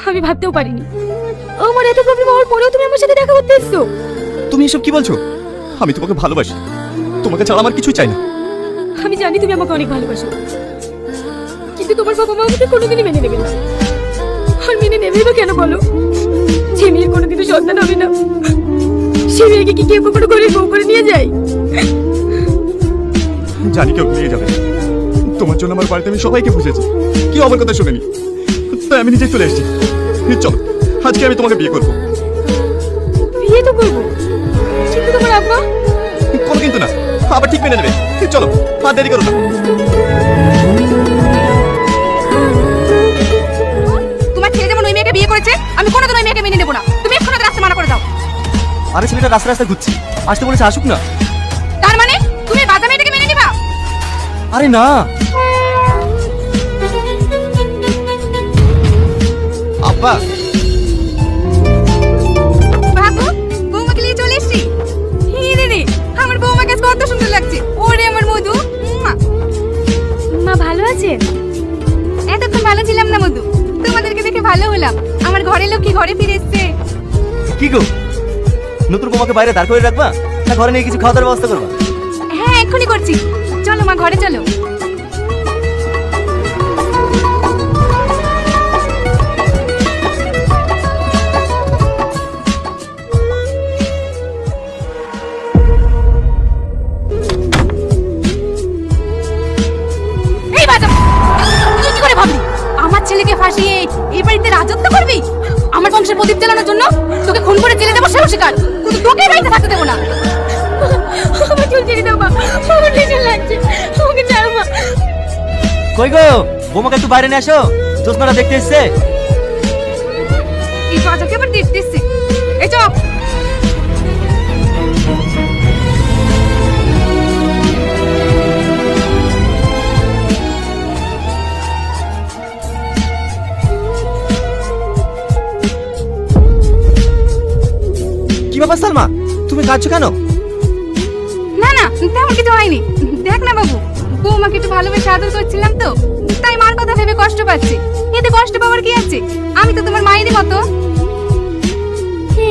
আমি ভাবতেও পারিনি আমার এত প্রবলেম হওয়ার পরেও তুমি আমার সাথে দেখা করতে এসছো। তুমি এসব কি বলছো? আমি তোমাকে ভালোবাসি, তোমাকে ছাড়া আমার কিছুই চাই না। আমি জানি তুমি আমাকে অনেক ভালোবাসো, কিন্তু তোমার বাবা মা আমাকে কোনোদিনই মেনে নেবে না। আর মেনে নেবে বা কেন বলো? যে মেয়ের কোনোদিনও সন্তান হবে না, সে মেয়েকে কি কেউ কখনো করে বউ করে নিয়ে যায়? জানি কেউ নিয়ে যাবে, তোমার জন্য আমার বাড়িতে আমি সবাইকে বুঝেছি, কেউ আমার কথা শোনেনি, তাই আমি নিজে চলে এসেছি। চলো, আজকে আমি তোমাকে বিয়ে করবো। বিয়ে তো করবো, কিন্তু তোমার আব্বা? কোনো কিন্তু না, আবার ঠিক মেনে নেবে। চলো, আর দেরি করো না। তোমার ছেলে যেমন ওই মেয়েকে বিয়ে করেছে, আমি কোনোদিন ওই মেয়েকে মেনে নেবো না। তুমি এক্ষুনি রাস্তা মানা করে দাও। আরে ছেলেটা রাস্তা রাস্তায় ঘুরছে, আসতে বলেছে আসুক না। তার মানে তুমি বাজা মেয়েটাকে মেনে নিবা? আরে না, আব্বা। বাবু, বৌমাকে নিয়ে চলে এসছি। রে রে, আমার বৌমাকে আজকে কত সুন্দর লাগছে। ওরে আমার মধু। মা ভালো আছে? এতক্ষণ ভালো ছিলাম না মধু, তোমাদেরকে দেখে ভালো হলাম। আমার ঘরের লোক কি ঘরে ফিরে এসছে? কি গো, নতুন বৌমাকে বাইরে দাঁড় করে রাখবা না ঘরে নিয়ে কিছু খাওয়া দাওয়ার ব্যবস্থা করবা? হ্যাঁ, এক্ষুনি করছি। চলো মা, ঘরে চলো। এই বাজা, তুই কি করে ভাবলি আমার ছেলেকে ফাঁসিয়ে এই বাড়িতে রাজত্ব করবি? আমার বংশের প্রদীপ জ্বালানোর জন্য তোকে খুন করে জেলে দেবো, সেও স্বীকার। কিন্তু তোকে এই বাড়িতে থাকতে দেবো না। আমার চুল ছেড়ে দাও মা, আমার টেনশন লাগছে। আমাকে ছাড়ো মা। কই গো, বৌমাকে একটু বাইরে নিয়ে আসো, জোসনারা দেখতে এসছে। এই বাজাকে আবার দেখতে এসছে। এই চপ। কি ব্যাপার সালমা, তুমি কাঁদছো কেন? না না, তেমন কিছু হয়নি। দেখ না বাবু, বৌমাকে একটু ভালোবেসে আদর করছিলাম তো, তাই মার কথা ভেবে কষ্ট পাচ্ছি। এতে কষ্ট পাওয়ার কি আছে? আমি তো তোমার মায়েরই মতো। হে,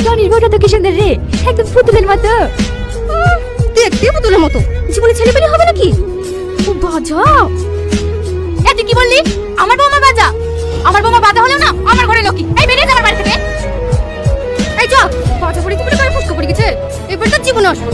টনির বউটা তো কি সুন্দর রে, একদম পুতুলের মতো। দেখতে পুতুলের মতো, জীবনে ছেলে পেলে হবে নাকি? ও বাজা। এ তুই কি বললি? আমার বৌমা বাজা? আমার বৌমা বাজা হলো না আমার ঘরে লক্ষ্মী। এই বেরিয়ে যা আমার বাড়ি থেকে। এই চল, বাজা পড়ে কি করে ফুসকা পড়ে গেছে, এবার তো জীবনে আসবো।